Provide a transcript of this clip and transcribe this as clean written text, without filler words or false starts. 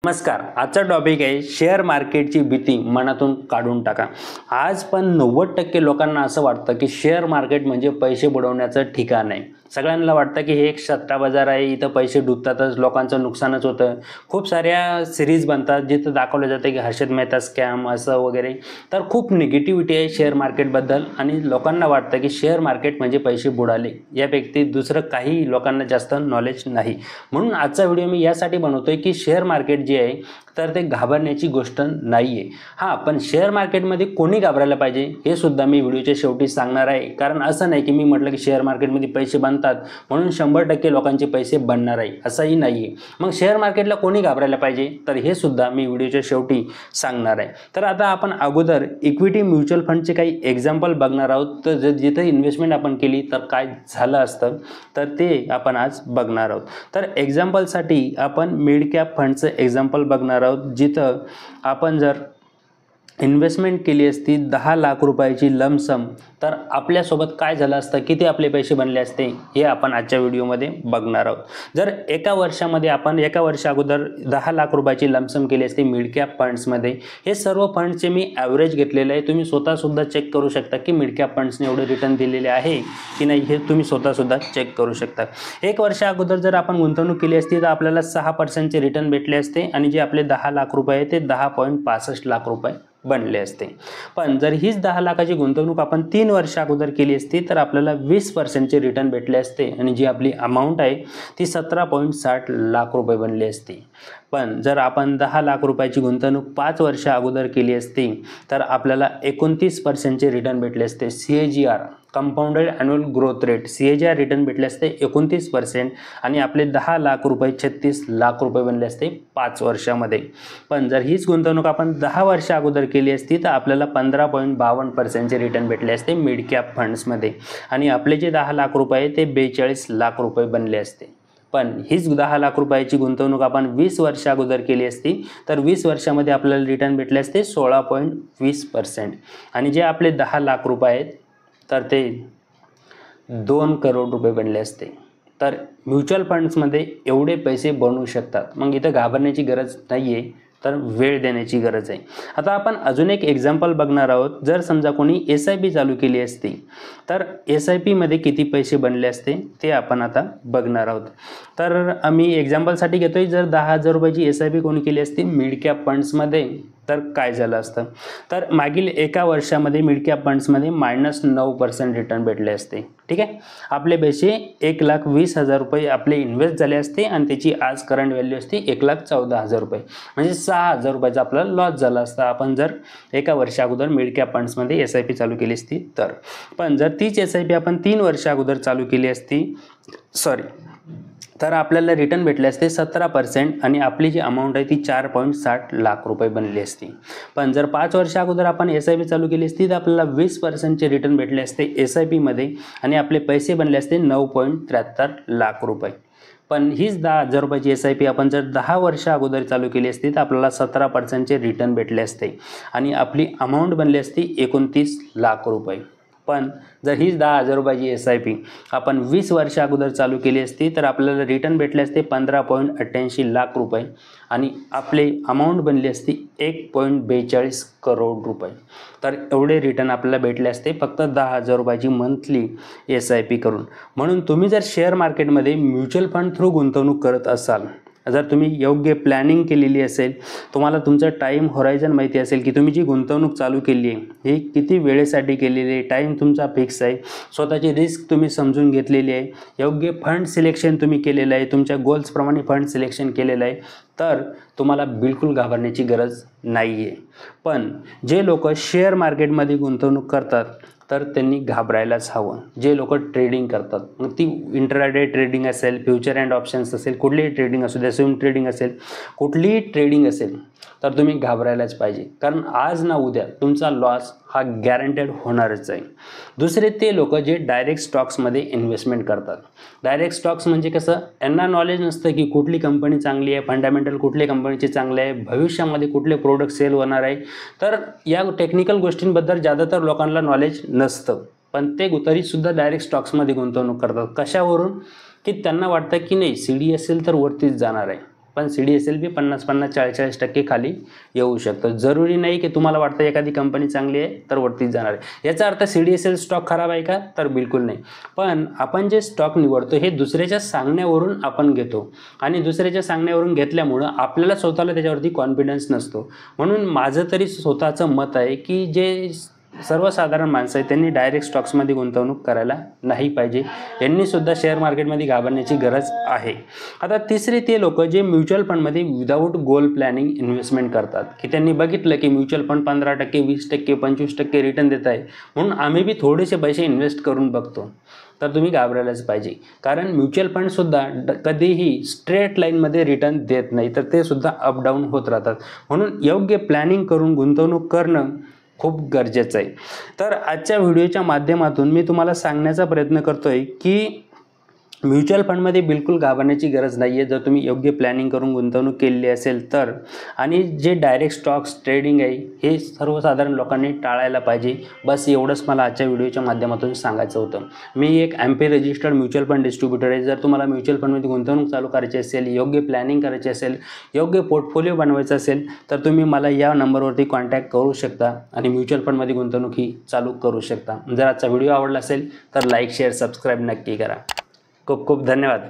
नमस्कार. आजचा टॉपिक आहे शेअर मार्केटची भीती मनातून काढून टाका. आज पण 90% लोकांना असं वाटतं की शेअर मार्केट म्हणजे पैसे बुडवण्याचं ठिकाण आहे. सगळ्यांना वाटतं की हे एक सट्टा बाजार आहे, इथं पैसे डुबतातच, लोकांचं नुकसानच होतं. खूप साऱ्या सिरीज बनतात जिथं दाखवलं जातं की हर्षद मेहता स्कॅम असं वगैरे. तर खूप निगेटिव्हिटी आहे शेअर मार्केटबद्दल आणि लोकांना वाटतं की शेअर मार्केट म्हणजे पैसे बुडाले. यापैकी दुसरं काही लोकांना जास्त नॉलेज नाही. म्हणून आजचा व्हिडिओ मी यासाठी बनवतोय की शेअर मार्केट जे आहे तर ते घाबरण्याची गोष्ट नाही आहे. हां, पण शेअर मार्केटमध्ये कोणी घाबरायला पाहिजे हे सुद्धा मी व्हिडिओच्या शेवटी सांगणार आहे. कारण असं नाही की मी म्हटलं की शेअर मार्केटमध्ये पैसे बनतात म्हणून 100% लोकांचे पैसे बनणार आहे, असंही नाही आहे. मग शेअर मार्केटला कोणी घाबरायला पाहिजे तर हे सुद्धा मी व्हिडिओच्या शेवटी सांगणार आहे. तर आता आपण अगोदर इक्विटी म्युच्युअल फंडचे काही एक्झाम्पल बघणार आहोत. तर जिथे इन्व्हेस्टमेंट आपण केली तर काय झालं असतं तर ते आपण आज बघणार आहोत. तर एक्झाम्पलसाठी आपण मिड कॅप फंडचं एक्झाम्पल बघणार आहोत, जिथं आपण जर इन्व्हेस्टमेंट केली असती 10 लाख रुपयाची लमसम तर आपल्यासोबत काय झालं असतं, किती आपले पैसे बनले असते हे आपण आजच्या व्हिडिओमध्ये बघणार आहोत. जर एका वर्षामध्ये आपण एका वर्षा अगोदर 10 लाख रुपयाची लमसम केली असते मिड कॅप फंड्समध्ये, हे सर्व फंड्सचे मी ॲव्हरेज घेतलेलं आहे. तुम्ही स्वतःसुद्धा चेक करू शकता की मिड कॅप फंड्सने एवढे रिटर्न दिलेले आहे की नाही, हे तुम्ही स्वतःसुद्धा चेक करू शकता. एक वर्षा अगोदर जर आपण गुंतवणूक केली असती तर आपल्याला 6% रिटर्न भेटले असते आणि जे आपले 10 लाख रुपये आहे ते 10.65 लाख रुपये बनले असते. पण जर हीच 10 लाखाची गुंतवणूक आपण 3 वर्ष अगोदर केली असती तर आपल्याला 20% रिटर्न भेटले असते आणि जी आपली अमाऊंट आहे ती 17.60 लाख रुपये बनली असती. पण जर आपण 10 लाख रुपयाची गुंतवणूक 5 वर्ष अगोदर केली असती तर आपल्याला 29% रिटर्न भेटले असते. CAGR compounded annual growth rate CAGR return भेटले असते 29% आणि आपले 10 लाख रुपये 36 लाख रुपये बनले असते 5 वर्षामध्ये. पण जर हीच गुंतवणूक आपण 10 वर्ष अगोदर केली असती तर आपल्याला 15.52% रिटर्न भेटले असते मिड कॅप फंड्समध्ये आणि आपले जे 10 लाख रुपये ते 42 लाख रुपये बनले असते. पण हीच 10 लाख रुपयाची गुंतवणूक आपण 20 वर्ष अगोदर केली असती तर 20 वर्षामध्ये आपल्याला रिटर्न भेटले असते 16.20% आणि जे आपले 10 लाख रुपये आहेत तर ते 2 करोड रुपये बनले असते. तर म्युच्युअल फंड्समध्ये एवढे पैसे बनवू शकतात. मग इथं घाबरण्याची गरज नाही आहे, तर वेळ देण्याची गरज आहे. आता आपण अजून एक एक्झाम्पल बघणार आहोत. जर समजा कोणी SIP चालू केली असती तर SIPमध्ये किती पैसे बनले असते ते आपण आता बघणार आहोत. तर आम्ही एक्झाम्पलसाठी घेतोय, जर 10,000 रुपयाची SIP कोणी केली असती मिड कॅप फंड्समध्ये तर काय झालं असतं. तर मागील एका वर्षामध्ये मिड कॅप फंड्समध्ये -9% रिटर्न भेटले असते. ठीक आहे. आपले पैसे 1,20,000 रुपये आपले इन्व्हेस्ट झाले असते आणि त्याची आज करंट व्हॅल्यू असते 1,14,000 रुपये, म्हणजे 6,000 रुपयाचा आपला लॉस झाला असता आपण जर एका वर्षा अगोदर मिड कॅप फंड्समध्ये SIP चालू केली असती तर. पण जर तीच SIP आपण 3 वर्ष अगोदर चालू केली असती तर आपल्याला रिटर्न भेटले असते 17% आणि आपली जी अमाऊंट आहे ती 4.60 लाख रुपये बनली असती. पण जर 5 वर्ष अगोदर आपण SIP चालू केली असती तर आपल्याला 20% रिटर्न भेटले असते SIPमध्ये आणि आपले पैसे बनले असते 9.73 लाख रुपये. पण हीच 10,000 रुपयाची SIP आपण जर 10 वर्ष अगोदर चालू केली असती तर आपल्याला 17% रिटर्न भेटले असते आणि आपली अमाऊंट बनली असती 29 लाख रुपये. पण जर हीच 10,000 रुपयाची SIP आपण 20 वर्ष अगोदर चालू केली असती तर आपल्याला रिटर्न भेटले असते 15.88 लाख रुपये आणि आपले अमाऊंट बनली असती 1.42 करोड रुपये. तर एवढे रिटर्न आपल्याला भेटले असते फक्त 10,000 रुपयाची मंथली SIP करून. म्हणून तुम्ही जर शेअर मार्केटमध्ये म्युच्युअल फंड थ्रू गुंतवणूक करत असाल, जर तुम्ही योग्य प्लॅनिंग केलेली असेल, तुम्हाला तुमचं टाईम होरायझन माहिती असेल की तुम्ही जी गुंतवणूक चालू केली आहे ही किती वेळेसाठी केलेली आहे, टाईम तुमचा फिक्स आहे, स्वतःची रिस्क तुम्ही समजून घेतलेली आहे, योग्य फंड सिलेक्शन तुम्ही केलेलं आहे, तुमच्या गोल्सप्रमाणे फंड सिलेक्शन केलेलं आहे, तर तुम्हाला बिलकुल घाबरण्याची गरज नाही आहे. पण जे लोक शेअर मार्केटमध्ये गुंतवणूक करतात तर त्यांनी घाबरायलाच हवं. जे लोक ट्रेडिंग करतात, मग ती इंट्राडे ट्रेडिंग असेल, फ्युचर अँड ऑप्शन्स असेल, कुठलीही ट्रेडिंग असू द्या, स्विंग ट्रेडिंग असेल, कुठलीही ट्रेडिंग असेल तर तुम्ही घाबरायलाच पाहिजे. कारण आज ना उद्या तुमचा लॉस हा गॅरंटेड होणारच आहे. दुसरे ते लोक जे डायरेक्ट स्टॉक्समध्ये इन्व्हेस्टमेंट करतात. डायरेक्ट स्टॉक्स म्हणजे कसं, यांना नॉलेज नसतं की कुठली कंपनी चांगली आहे, फंडामेंटल कुठल्या कंपनीचे चांगले आहे, भविष्यामध्ये कुठले प्रोडक्ट सेल होणार आहे. तर या टेक्निकल गोष्टींबद्दल ज्यादातर लोकांना नॉलेज नसतं. पण ते तरीसुद्धा डायरेक्ट स्टॉक्समध्ये गुंतवणूक करतात. कशावरून की त्यांना वाटतं की नाही CD असेल तर वरतीच जाणार आहे. पण CDSL बी 50-50, 40-40% खाली येऊ शकतं. जरुरी नाही की तुम्हाला वाटतं एखादी कंपनी चांगली आहे तर वरतीच जाणार आहे. याचा अर्थ CDSL स्टॉक खराब आहे का? तर बिलकुल नाही. पण आपण जे स्टॉक निवडतो हे दुसऱ्याच्या सांगण्यावरून आपण घेतो आणि दुसऱ्याच्या सांगण्यावरून घेतल्यामुळं आपल्याला स्वतःला त्याच्यावरती कॉन्फिडन्स नसतो. म्हणून माझं तरी स्वतःचं मत आहे की जे सर्वसाधारण माणसं आहे त्यांनी डायरेक्ट स्टॉक्समध्ये गुंतवणूक करायला नाही पाहिजे. यांनी सुद्धा शेअर मार्केटमध्ये घाबरण्याची गरज आहे. आता तिसरी ते लोक जे म्युच्युअल फंडमध्ये विदाऊट गोल प्लॅनिंग इन्व्हेस्टमेंट करतात की त्यांनी बघितलं की म्युच्युअल फंड 15%, 20%, 25% रिटर्न देत आहे म्हणून आम्ही बी थोडेसे पैसे इन्व्हेस्ट करून बघतो. तर तुम्ही घाबरायलाच पाहिजे, कारण म्युच्युअल फंडसुद्धा कधीही स्ट्रेट लाईनमध्ये रिटर्न देत नाही, तर ते सुद्धा अपडाऊन होत राहतात. म्हणून योग्य प्लॅनिंग करून गुंतवणूक करणं खूप गरजेचं आहे. तर आजच्या व्हिडिओच्या माध्यमातून मी तुम्हाला सांगण्याचा प्रयत्न करतोय की म्युच्युअल फंडमध्ये बिलकुल घाबरण्याची गरज नाही आहे जर तुम्ही योग्य प्लॅनिंग करून गुंतवणूक केलेली असेल तर. आणि जे डायरेक्ट स्टॉक्स ट्रेडिंग आहे हे सर्वसाधारण लोकांनी टाळायला पाहिजे. बस एवढंच मला आजच्या व्हिडिओच्या माध्यमातून सांगायचं होतं. मी एक MP registered mutual fund distributor आहे. जर तुम्हाला म्युच्युअल फंडमध्ये गुंतवणूक चालू करायची असेल, योग्य प्लॅनिंग करायची असेल, योग्य पोर्टफोलिओ बनवायचा असेल तर तुम्ही मला या नंबरवरती कॉन्टॅक्ट करू शकता आणि म्युच्युअल फंडमध्ये गुंतवणूक ही चालू करू शकता. जर आजचा व्हिडिओ आवडला असेल तर लाईक, शेअर, सबस्क्राईब नक्की करा. खूप खूप धन्यवाद.